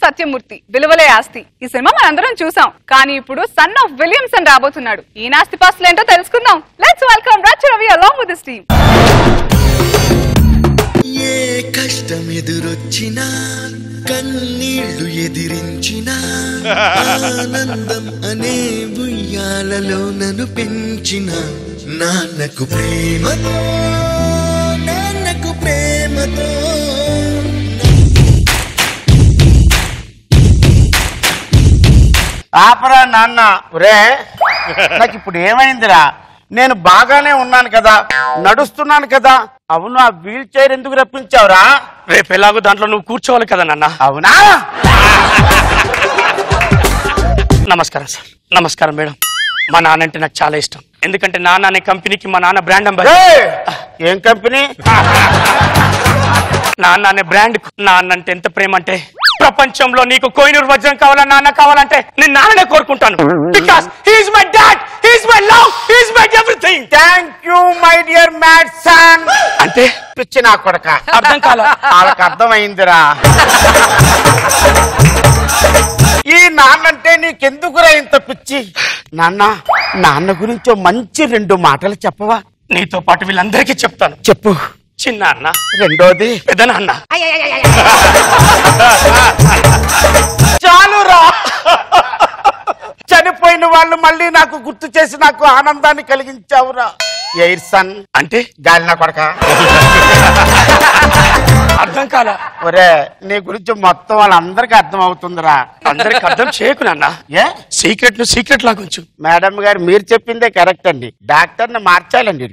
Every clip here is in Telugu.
సత్యమూర్తి విలువలే ఆస్తి ఈ సినిమా మనందరం చూసాం కానీ ఇప్పుడు సన్ ఆఫ్ విలియమ్సన్ రాబోతున్నాడు ఈ ఆస్తి పాస్తులు ఏంటో తెలుసుకుందాం let's welcome Racha Ravi along with his team ఏ కష్టం ఎదురొచ్చినా కన్నీళ్లు ఎదిరించినా ఆనందం అనే ఉయ్యాలలో నన్ను పెంచిన నాన్నకు ప్రేమతో ఆపరా నాన్న రే నాకు ఇప్పుడు ఏమైందిరా నేను బాగానే ఉన్నాను కదా నడుస్తున్నాను కదా అవును ఆ వీల్ చైర్ ఎందుకు రప్పించావురా రేపు ఎలాగో దాంట్లో నువ్వు కూర్చోవాలి కదా నాన్న అవునా నమస్కారం సార్ నమస్కారం మేడం మా నాన్న అంటే నాకు చాలా ఇష్టం ఎందుకంటే నాన్న అనే కంపెనీకి మా నాన్న బ్రాండ్ అంబాసిడర్ ఏం కంపెనీ నాన్న అనే బ్రాండ్ నాన్న అంటే ఎంత ప్రేమ అంటే ప్రపంచంలో నీకు కోహినూర్ వజ్రం కావాలా నాన్న కావాలంటే నేను నాన్ననే కోరుకుంటాను because he is my dad he is my love he is my everything thank you my dear mad son అంటే పిచ్చి నా కొడక అర్థం కాలా వాళ్ళకి అర్థమైందిరా ఈ నాన్నంటే నీకెందుకురా ఇంత పిచ్చి నాన్న గురించి మంచి 2 మాటలు చెప్పవా నీతో పాటు వీళ్ళందరికీ చెప్తాను చెప్పు చిన్న అన్న రెండోది పెద్ద నాన్న చాలురా చనిపోయిన వాళ్ళు మళ్ళీ నాకు గుర్తు చేసి నాకు ఆనందాన్ని కలిగించావురా ఎయిర్ సన్ అంటే గాలి నా కొడక అర్థం కాలా ఒరే నీ గురించి మొత్తం వాళ్ళందరికీ అర్థం అవుతుందిరా అందరికి అర్థం చేయకు నాన్న ఏ సీక్రెట్ ను సీక్రెట్ లాగా ఉంచు మేడం గారు మీరు చెప్పిందే కరెక్ట్ అండి డాక్టర్ని మార్చాలండి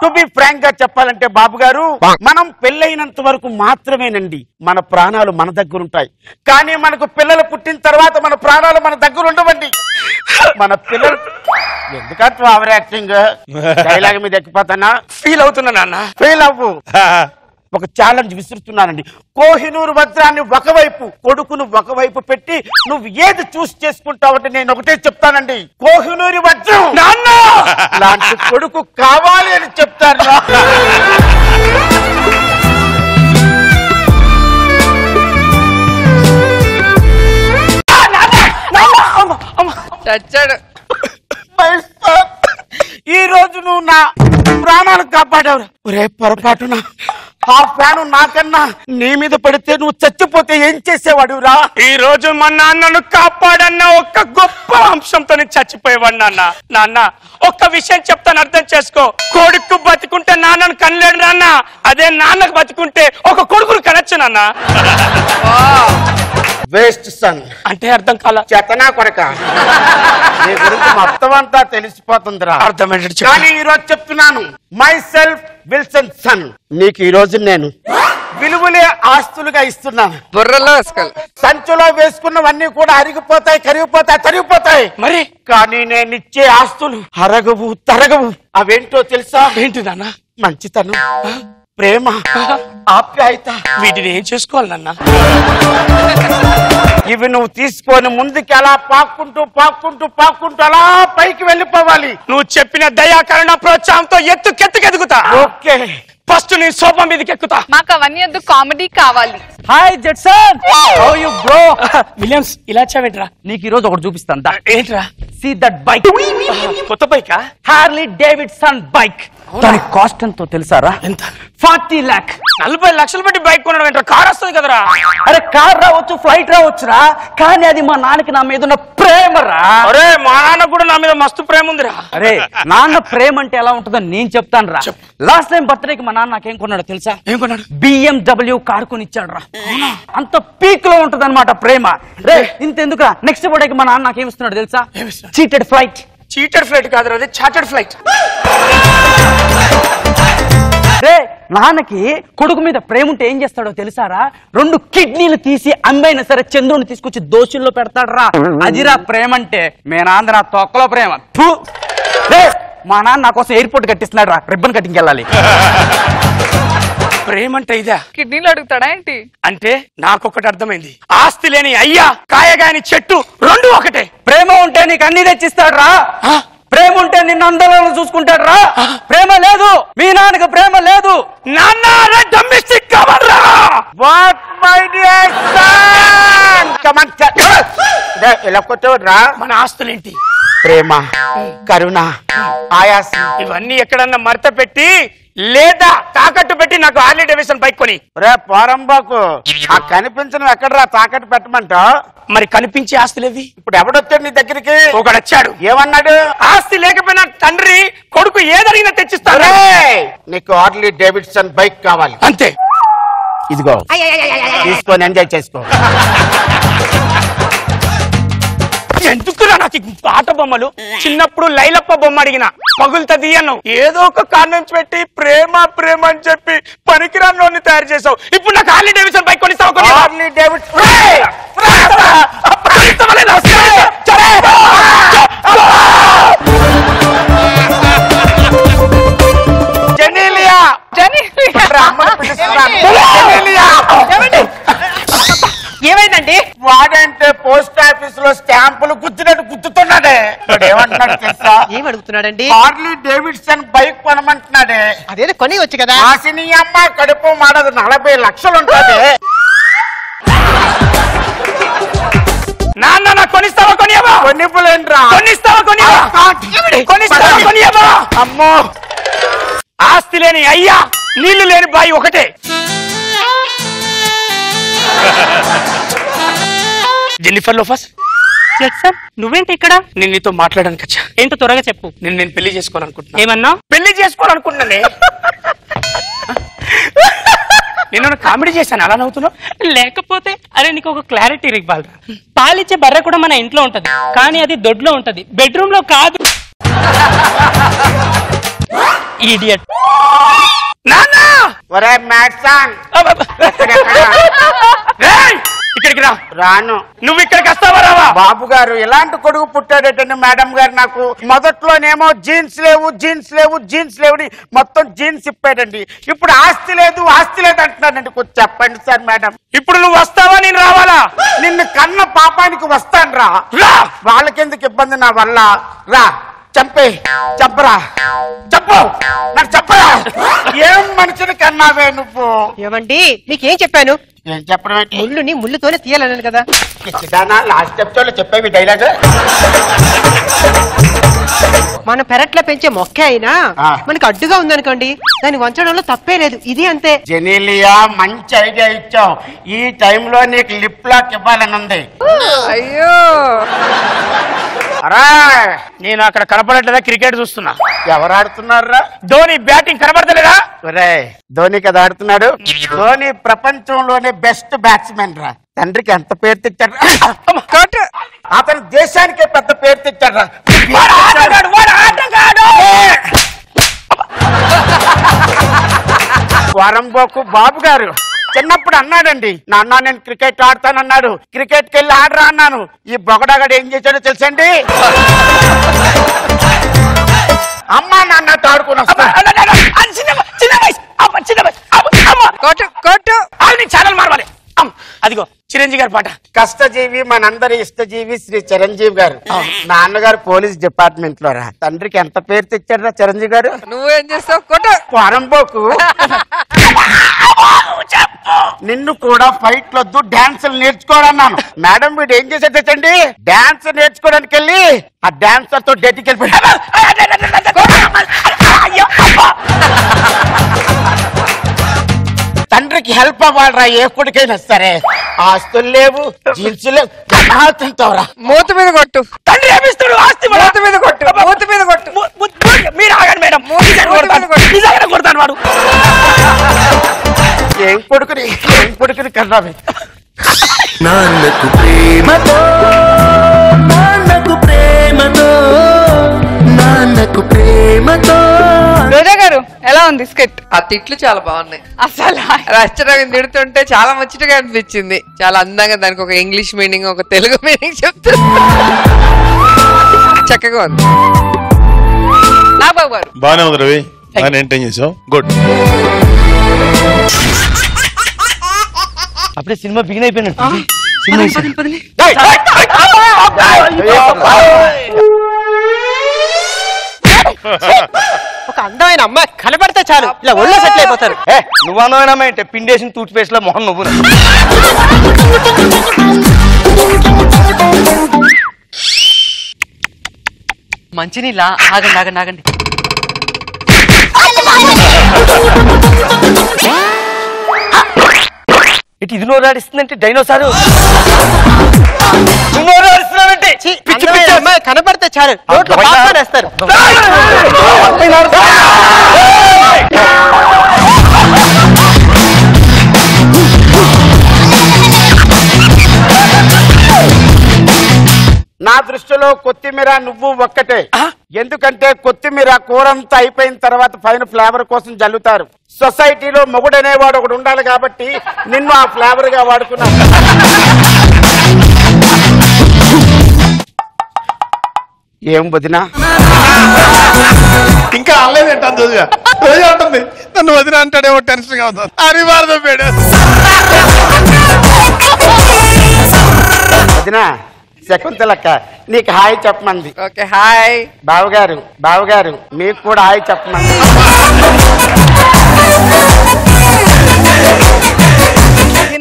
టు బి ఫ్రాంక్ గా చెప్పాలంటే బాబు గారు మనం పెళ్ళైనంత వరకు మాత్రమేనండి మన ప్రాణాలు మన దగ్గర ఉంటాయి కానీ మనకు పిల్లలు పుట్టిన తర్వాత మన ప్రాణాలు మన దగ్గర ఉండవండి మన పిల్లలు ఎందుకంటే ఓవర్ యాక్టింగ్ డైలాగ్ మీద ఎక్కిపోతానా ఫీల్ అవుతున్నా నాన్న ఫెయిల్ అవ్వు ఒక ఛాలెంజ్ విసురుతున్నానండి కోహినూరు వజ్రాన్ని ఒకవైపు కొడుకును ఒకవైపు పెట్టి నువ్వు ఏది చూస్ చేసుకుంటావంటే నేను ఒకటే చెప్తానండి కోహినూరు వజ్రం నాన్న లాంటి కొడుకు కావాలి అని చెప్తాను చచ్చాడు ఈ రోజు నువ్వు నా ప్రాణాలు కాపాడావు ఒరే పొరపాటున ఆ ఫ్యాను నాకన్నా నీ మీద పడితే నువ్వు చచ్చిపోతే ఏం చేసేవాడురా ఈ రోజు మా నాన్నను కాపాడన్న ఒక్క గొప్ప అంశంతో చచ్చిపోయేవాడు నాన్న ఒక్క విషయం చెప్తాను అర్థం చేసుకో కొడుకు బతికుంటే నాన్నను కనలేడు నాన్న అదే నాన్నకు బతికుంటే ఒక కొడుకును కనొచ్చు నాన్న వేస్ట్ సన్ అంటే అర్థం కాల చెతనా కొడక నీ గురించి మొత్తం అంతా తెలిసిపోతుందిరా అర్థమయ్యేటట్టు కానీ ఈ రోజు చెప్తున్నాను మై సెల్ఫ్ విల్సన్ సన్ నీకు ఈ రోజు నేను విలువలే ఆస్తులుగా ఇస్తున్నాను బుర్రలో సంచులో వేసుకున్నవన్నీ కూడా అరిగిపోతాయి కరిగిపోతాయి తరిగిపోతాయి మరి కానీ నేను ఇచ్చే ఆస్తులు అరగవు తరగవు అవేంటో తెలుసా ఏంటి నాన్న మంచితనం ప్రేమ ఆప్యాయత వీటిని ఏం చేసుకోవాలి నాన్న ఇవి నువ్వు తీసుకొని ముందుకి అలా పాక్కుంటూ అలా పైకి వెళ్ళిపోవాలి నువ్వు చెప్పిన దయాకరణ ప్రోత్సాహంతో ఎత్తుకెత్తుకెదుగుతా ఓకే ఫస్ట్ నేను సోఫా మీదకి ఎక్కుతా మాకు అవన్నీ వద్దు కామెడీ కావాలి hi Jetson how you bro Williams ఇలా చావేంట్రా నీకు ఈ రోజు ఒకటి చూపిస్తాను దా ఏంట్రా సీ దట్ బైక్ కొత్త బైకా హార్లీ డేవిడ్సన్ బైక్ దాని కాస్ట్ ఎంతో తెలుసారా ఎంత 40 lakh 40 లక్షలు పెట్టి బైక్ కొనడం ఏంట్రా కార్ వస్తుంది కదరా అరే కార్ రావచ్చు ఫ్లైట్ రావచ్చురా కానీ అది మా నాన్నకి నా మీద ఉన్న ప్రేమరా అరే మా నాన్న కూడా నా మీద మస్తు ప్రేమ ఉందిరా అరే నాన్న ప్రేమ అంటే ఎలా ఉంటుందో నేను చెప్తాను రా లాస్ట్ టైం బర్త్డేకి మా నాన్న నాకేం కొన్నాడో తెలుసా ఏం కొన్నాడు BMW కార్ కొనిచ్చాడు రా అంత పీక్ లో ఉంటది అనమాట ప్రేమ రే ఇంతెందుకురా నెక్స్ట్ బర్త్డేకి మా నాన్న నాకేం ఇస్తున్నాడు తెలుసా చీటెడ్ ఫ్లైట్ చీటెడ్ ఫ్లైట్ కాదురా అది చార్టెడ్ ఫ్లైట్ రే నాన్నకి కొడుకు మీద ప్రేమ ఉంటే ఏం చేస్తాడో తెలుసారా 2 కిడ్నీలు తీసి అమ్మైనా సరే చంద్రుని తీసుకొచ్చి దోషుల్లో పెడతాడరా అదిరా ప్రేమ అంటే మీ నాన్న నా తొక్కలో ప్రేమ రే మా నాన్న నా కోసం ఎయిర్పోర్ట్ కట్టిస్తున్నాడు రా రిబ్బన్ కటింగ్ వెళ్ళాలి ప్రేమ అంటే ఇదా కిడ్నీలు అడుగుతాడా ఏంటి అంటే నాకొకటి అర్థమైంది ఆస్తి లేని అయ్యా కాయగాని చెట్టు రెండు ఒకటే ప్రేమ ఉంటే నీకు అన్ని తెచ్చిస్తాడు రా ప్రేమ ఉంటే నిన్ను అందరూ చూసుకుంటాడు రా ప్రేమ లేదు మీ నాన్నకి ప్రేమ లేదు నాన్న డొమెస్టిక్ కావాలరా వాట్ మై డియర్ సన్ ఇలా కొట్టేవాడు రా. మన ఆస్తులేంటి? ప్రేమ, కరుణ, ఆయాసం ఇవన్నీ ఎక్కడన్నా మడత పెట్టి లేదా తాకట్టు పెట్టి నాకు హార్లీ డేవిడ్సన్ బైక్ కొని. రే పోరంబాకు, ఆ కనిపించడం ఎక్కడరా తాకట్టు పెట్టమంటావు? మరి కనిపించే ఆస్తులేవి? ఇప్పుడు ఎవడొచ్చాడు నీ దగ్గరికి? ఒకడు వచ్చాడు. ఏమన్నాడు? ఆస్తి లేకపోయినా తండ్రి కొడుకు ఏదడిగినా తెచ్చిస్తాడు. నీకు హార్లీ డేవిడ్సన్ బైక్ కావాలి అంతే. ఇదిగో తీసుకొని ఎంజాయ్ చేసుకో. ఎందుకురా నాకు ఈ ఆట బొమ్మలు? చిన్నప్పుడు లైలప్ప బొమ్మ అడిగిన పగులుతది అన్నావు. ఏదో ఒక కారణం పెట్టి ప్రేమ ప్రేమ అని చెప్పి పనికిరాన్ని తయారు చేసావు. ఇప్పుడు నాకు హార్లీ డేవిడ్సన్ బైక్ కొనిస్తావు? హార్లీ డేవిడ్సన్ జెనీలియా, ఏమైందండి? వాడంటే పోస్ట్ ఆఫీస్ లో స్టాంపులు గుర్తున్నట్టు గుర్తుతున్నాడే. ఏమంటున్నాడు తెలుసా? ఏమడుగుతున్నాడండి? హార్లీ డేవిడ్సన్ బైక్ కొనమంటున్నాడే. అదేదో కొని వచ్చు కదా. ఆసిని అమ్మ కడుపు మాడదు, 40 లక్షలు ఉంటుంది. నాన్న నాకు కొనిస్తావా కొనియవా? కొనిపులేంట్రా. కొనిస్తావా కొనియవా? కొనిస్తావా కొనియవా? అమ్మో, ఆస్తి లేని అయ్యా, నీళ్లు లేని బాయి ఒకటే. జెన్నిఫర్ లోఫస్, సార్ నువ్వేంటి ఇక్కడ? నేను నీతో మాట్లాడడానికి వచ్చా. ఏంటో త్వరగా చెప్పు. నేను పెళ్లి చేసుకోవాలనుకుంటున్నా. ఏమన్నా? పెళ్లి చేసుకోవాలనుకుంటున్నానే. నేను కామెడీ చేశాను, అలా నవ్వుతున్నావు? లేకపోతే అరే నీకు ఒక క్లారిటీ ఇవ్వాలి. పాలిచ్చే బర్రె కూడా మన ఇంట్లో ఉంటది, కానీ అది దొడ్లో ఉంటది, బెడ్రూమ్ లో కాదు. ఇడియట్. నాన్న ఒరే మ్యాట్సాన్, ఇక్కడికి రా. రాను. నువ్వు ఇక్కడికి వస్తావా రావా? బాబు గారు ఇలాంటి కొడుకు పుట్టాడటండి మేడం గారు. నాకు మొదట్లోనేమో జీన్స్ లేవు జీన్స్ లేవు జీన్స్ లేవు మొత్తం జీన్స్ ఇప్పాడండి. ఇప్పుడు ఆస్తి లేదు ఆస్తి లేదు అంటున్నాడండి. కొంచెం చెప్పండి సార్ మేడం. ఇప్పుడు నువ్వు వస్తావా నేను రావాలా? నిన్ను కన్న పాపానికి వస్తాను రా. వాళ్ళకెందుకు ఇబ్బంది నా వల్ల? రా చంపే, చెప్పరా, చెప్పు నాకు చెప్పరా. ఏం మనిషిని కన్నావే నువ్వు? ఏమండి నీకేం చెప్పాను? ఏం చెప్పడం ఏంటి? ముళ్ళుని ముళ్ళుతోనే తీయాలన్నాను కదా. లాస్ట్ ఎపిసోడ్ లో చెప్పేవి డైలాగ్. మన పెరట్లో పెంచే మొక్క అయినా మనకు అడ్డుగా ఉందనుకోండి, దాన్ని వంచడంలో తప్పే లేదు. ఇది అంతే. జెనీలియా, మంచి ఐడియా ఇచ్చావు. ఈ టైంలో నీకు లిప్ లాక్ ఇవ్వాలని ఉంది. అయ్యో, నేను అక్కడ కనపడట్లేదా? క్రికెట్ చూస్తున్నా. ఎవరు ఆడుతున్నారా? ధోని బ్యాటింగ్ కనపడతలేదా? ఒరే, ధోని కదా ఆడుతున్నాడు. ధోని ప్రపంచంలోనే బెస్ట్ బ్యాట్స్మెన్ రా. తండ్రికి ఎంత పేరు తెచ్చాడు. అతను దేశానికే పెద్ద పేరు తెచ్చాడు రా. వరంబోకు బాబు గారు చిన్నప్పుడు అన్నాడండి, నాన్న నేను క్రికెట్ ఆడతానన్నాడు. క్రికెట్కి వెళ్ళి ఆడరా అన్నాను. ఈ బొగడగాడు ఏం చేశాడో తెలుసండి? అమ్మా నాన్నతో ఆడుకుని వస్తా. ఛానల్ మారవాలి. అదిగో చిరంజీవి గారి పాట. కష్టజీవి, మనందరి ఇష్టజీవి శ్రీ చిరంజీవి గారు. నాన్నగారు పోలీస్ డిపార్ట్మెంట్ లో రా. తండ్రికి ఎంత పేరు తెచ్చాడు రా చిరంజీవి గారు. నువ్వేం చేస్తావు? కొట్టు. వరంబోకు, నిన్ను కూడా ఫైట్ వద్దు, డాన్సులు నేర్చుకోవాలన్నాను. మేడం వీడు ఏం చేసేది తెచ్చండి, డాన్స్ నేర్చుకోవడానికి వెళ్ళి ఆ డాన్సర్ తో డేట్కి వెళ్ళిపోయాడు. తండ్రికి హెల్ప్ అవ్వాలరా ఏ కొడుకైనా సరే. ఆస్తులు లేవు, జీన్స్ లేవు, తింటావురా. మూత మీద కొట్టు. తండ్రి ఏమిస్తాడు? ఆస్తి మూత మీద కొట్టు. మూత మీద కొట్టు. మీరు ఆగండి మేడం, నిజంగానే కొడతాను వాడు. ఏం కొడుకుని కన్నావే. నాన్నకు ప్రేమతో, నాన్నకు ప్రేమతో, నాన్నకు ప్రేమతో. రోజా గారు ఎలా ఉంది స్కిట్? ఆ తిట్లు చాలా బాగున్నాయి. అసలు రచనవి తిడుతుంటే చాలా ముచ్చటగా అనిపించింది. చాలా అందంగా దానికి ఒక ఇంగ్లీష్ మీనింగ్, ఒక తెలుగు మీనింగ్ చెప్తారు. చక్కగా ఉంది. నాగబాబు గారు బానే ఉంది రవి, బాగా ఎంటైన్ చేసావు. గుడ్. అప్పుడే సినిమా బిగిన్ అయిపోయినట్టు. ఒక అందమైన అమ్మాయి కనబడితే చాలు ఇలా ఒళ్ళో సెటిల్ అయిపోతారు. నువ్వు అన్నమైనా పిండేసిన టూత్ పేస్ట్ లో మొహం నువ్వు. మంచినీళ్ళ ఆగండి ఆగండి ఆగండి. ఇటు ఇది నోరాడిస్తుందంటే డైనోసారు నోరాడిస్తున్నానంటే కనపడితే చాలు వేస్తారు. నా దృష్టిలో కొత్తిమీర నువ్వు ఒక్కటే. ఎందుకంటే కొత్తిమీర కూరంతా అయిపోయిన తర్వాత పైన ఫ్లేవర్ కోసం జల్లుతారు. సొసైటీలో మొగుడు అనేవాడు ఒకడు ఉండాలి కాబట్టి నిన్ను ఆ ఫ్లేవర్ గా వాడుకున్నా. ఏం వదినా ఇంకా అనలేదంట అంటుంది. నన్ను వదిన అంటాడేమో టెన్షన్ గా అవుతుంది. అనివార్యం పేడు వదినా శకుంతలక్క నీకు హాయ్ చెప్పమంది. ఓకే హాయ్ బావగారు మీకు కూడా హాయ్ చెప్పమంది.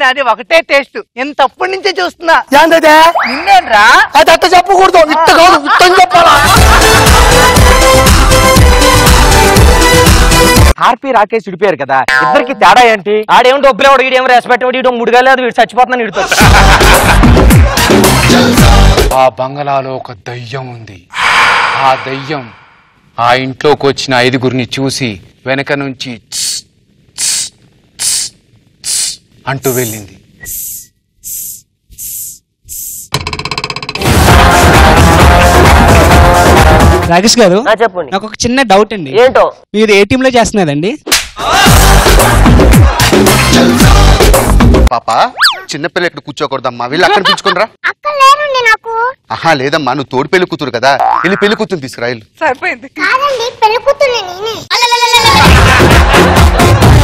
అది ఒకటే టేస్ట్ ఎంత అప్పటి నుంచే చూస్తున్నా. ఏంటదే నిన్నేనరా అది అట్ట చెప్పకూడదు, ఇట్ట కాదు ఇట్టని చెప్పాలా. ఆర్పి రాకేష్ విడిపోయారు కదా, ఇద్దరికి తేడా ఏంటి? ఆడేమో డబ్బులేవాడు, వీడేమో రెస్పెక్ట్ వాడు, వీడు ముడిగా లేదు, వీడు చచ్చిపోతున్నాను వీడితో. ఆ బంగళాలో ఒక దయ్యం ఉంది. ఆ దయ్యం ఆ ఇంట్లోకి వచ్చిన 5గురిని చూసి వెనక నుంచి అంటూ వెళ్ళింది. రాకేష్ గారు చెప్పండి. నాకు ఒక చిన్న డౌట్ అండి. ఏంటో? మీరు ఏ టీమ్ లో చేస్తున్నదండి? పాప చిన్నపిల్ల ఇక్కడ కూర్చోకూడదమ్మా, వీళ్ళు అక్కడ పిలుచుకునరా. ఆహా లేదమ్మా, నువ్వు తోడు పెళ్లి కూతురు కదా, వెళ్ళి పెళ్లి కూతురు తీసుకురా. సరిపోయింది. కాదండి పెళ్లి కూతురు నేనే.